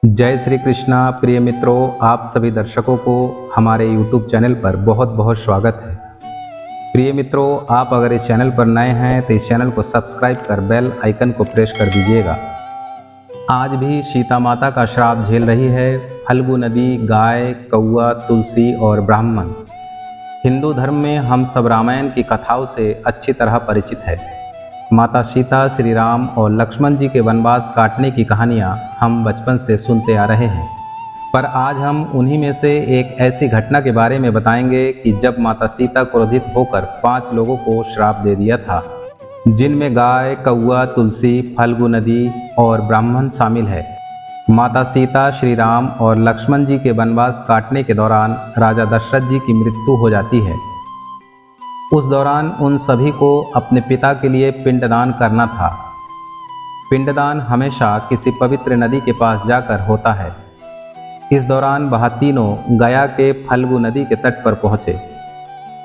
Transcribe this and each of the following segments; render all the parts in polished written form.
जय श्री कृष्णा। प्रिय मित्रों, आप सभी दर्शकों को हमारे YouTube चैनल पर बहुत बहुत स्वागत है। प्रिय मित्रों, आप अगर इस चैनल पर नए हैं तो इस चैनल को सब्सक्राइब कर बेल आइकन को प्रेस कर दीजिएगा। आज भी सीता माता का श्राप झेल रही है फल्गु नदी, गाय, कौआ, तुलसी और ब्राह्मण। हिंदू धर्म में हम सब रामायण की कथाओं से अच्छी तरह परिचित है। माता सीता, श्री राम और लक्ष्मण जी के वनवास काटने की कहानियाँ हम बचपन से सुनते आ रहे हैं, पर आज हम उन्हीं में से एक ऐसी घटना के बारे में बताएंगे कि जब माता सीता क्रोधित होकर 5 लोगों को श्राप दे दिया था, जिनमें गाय, कौआ, तुलसी, फल्गु नदी और ब्राह्मण शामिल है। माता सीता, श्री राम और लक्ष्मण जी के वनवास काटने के दौरान राजा दशरथ जी की मृत्यु हो जाती है। उस दौरान उन सभी को अपने पिता के लिए पिंडदान करना था। पिंडदान हमेशा किसी पवित्र नदी के पास जाकर होता है। इस दौरान वह तीनों गया के फल्गु नदी के तट पर पहुँचे।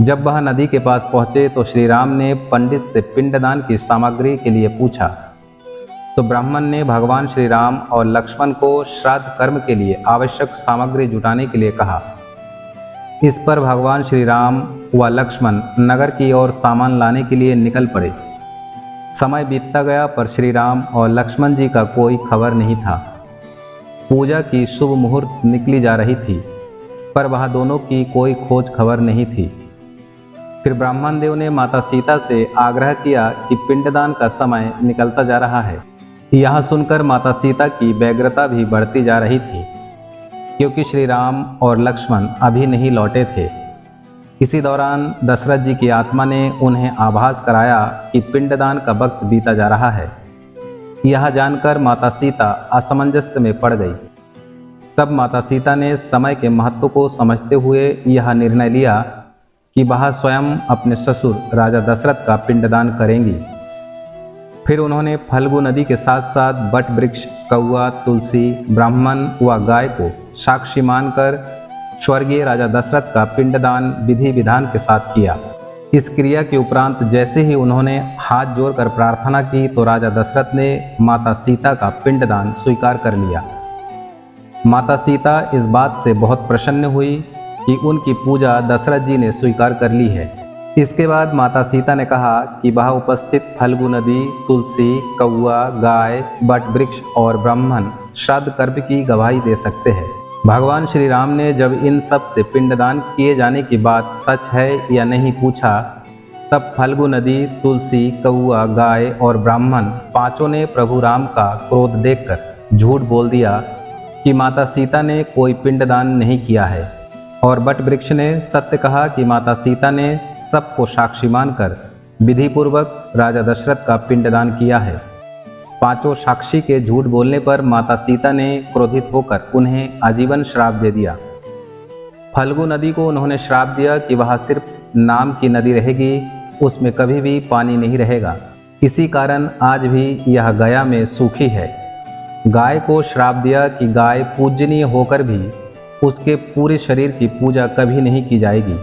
जब वह नदी के पास पहुँचे तो श्री राम ने पंडित से पिंडदान की सामग्री के लिए पूछा, तो ब्राह्मण ने भगवान श्री राम और लक्ष्मण को श्राद्ध कर्म के लिए आवश्यक सामग्री जुटाने के लिए कहा। इस पर भगवान श्री राम व लक्ष्मण नगर की ओर सामान लाने के लिए निकल पड़े। समय बीतता गया पर श्री राम और लक्ष्मण जी का कोई खबर नहीं था। पूजा की शुभ मुहूर्त निकली जा रही थी, पर वह दोनों की कोई खोज खबर नहीं थी। फिर ब्राह्मण देव ने माता सीता से आग्रह किया कि पिंडदान का समय निकलता जा रहा है। यह सुनकर माता सीता की व्यग्रता भी बढ़ती जा रही थी, क्योंकि श्री राम और लक्ष्मण अभी नहीं लौटे थे। इसी दौरान दशरथ जी की आत्मा ने उन्हें आभास कराया कि पिंडदान का वक्त बीता जा रहा है। यह जानकर माता सीता असमंजस में पड़ गई। तब माता सीता ने समय के महत्व को समझते हुए यह निर्णय लिया कि वह स्वयं अपने ससुर राजा दशरथ का पिंडदान करेंगी। फिर उन्होंने फल्गु नदी के साथ साथ बट वृक्ष, कौआ, तुलसी, ब्राह्मण व गाय को साक्षी मानकर स्वर्गीय राजा दशरथ का पिंडदान विधि विधान के साथ किया। इस क्रिया के उपरांत जैसे ही उन्होंने हाथ जोड़कर प्रार्थना की तो राजा दशरथ ने माता सीता का पिंडदान स्वीकार कर लिया। माता सीता इस बात से बहुत प्रसन्न हुई कि उनकी पूजा दशरथ जी ने स्वीकार कर ली है। इसके बाद माता सीता ने कहा कि वह उपस्थित फल्गु नदी, तुलसी, कौआ, गाय, बट वृक्ष और ब्राह्मण श्राद्ध कर्म की गवाही दे सकते हैं। भगवान श्री राम ने जब इन सब से पिंडदान किए जाने की बात सच है या नहीं पूछा, तब फल्गु नदी, तुलसी, कौआ, गाय और ब्राह्मण पांचों ने प्रभु राम का क्रोध देखकर झूठ बोल दिया कि माता सीता ने कोई पिंडदान नहीं किया है, और बट वृक्ष ने सत्य कहा कि माता सीता ने सबको साक्षी मानकर विधिपूर्वक राजा दशरथ का पिंडदान किया है। पांचों साक्षी के झूठ बोलने पर माता सीता ने क्रोधित होकर उन्हें आजीवन श्राप दे दिया। फल्गु नदी को उन्होंने श्राप दिया कि वह सिर्फ नाम की नदी रहेगी, उसमें कभी भी पानी नहीं रहेगा। इसी कारण आज भी यह गया में सूखी है। गाय को श्राप दिया कि गाय पूजनीय होकर भी उसके पूरे शरीर की पूजा कभी नहीं की जाएगी,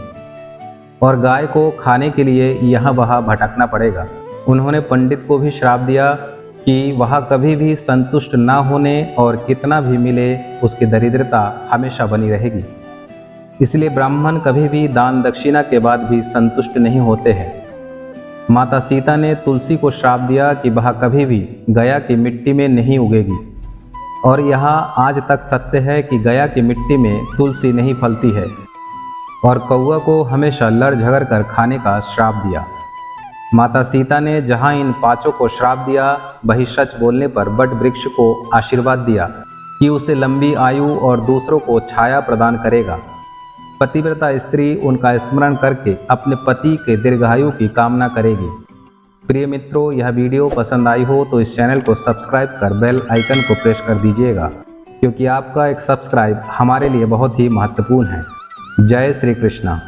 और गाय को खाने के लिए यहाँ वहाँ भटकना पड़ेगा। उन्होंने पंडित को भी श्राप दिया कि वह कभी भी संतुष्ट ना होने और कितना भी मिले उसकी दरिद्रता हमेशा बनी रहेगी। इसलिए ब्राह्मण कभी भी दान दक्षिणा के बाद भी संतुष्ट नहीं होते हैं। माता सीता ने तुलसी को श्राप दिया कि वह कभी भी गया की मिट्टी में नहीं उगेगी, और यह आज तक सत्य है कि गया की मिट्टी में तुलसी नहीं फलती है। और कौआ को हमेशा लड़ झगड़ कर खाने का श्राप दिया। माता सीता ने जहाँ इन पांचों को श्राप दिया, वही सच बोलने पर बट वृक्ष को आशीर्वाद दिया कि उसे लंबी आयु और दूसरों को छाया प्रदान करेगा। पतिव्रता स्त्री उनका स्मरण करके अपने पति के दीर्घायु की कामना करेगी। प्रिय मित्रों, यह वीडियो पसंद आई हो तो इस चैनल को सब्सक्राइब कर बेल आइकन को प्रेस कर दीजिएगा, क्योंकि आपका एक सब्सक्राइब हमारे लिए बहुत ही महत्वपूर्ण है। जय श्री कृष्णा।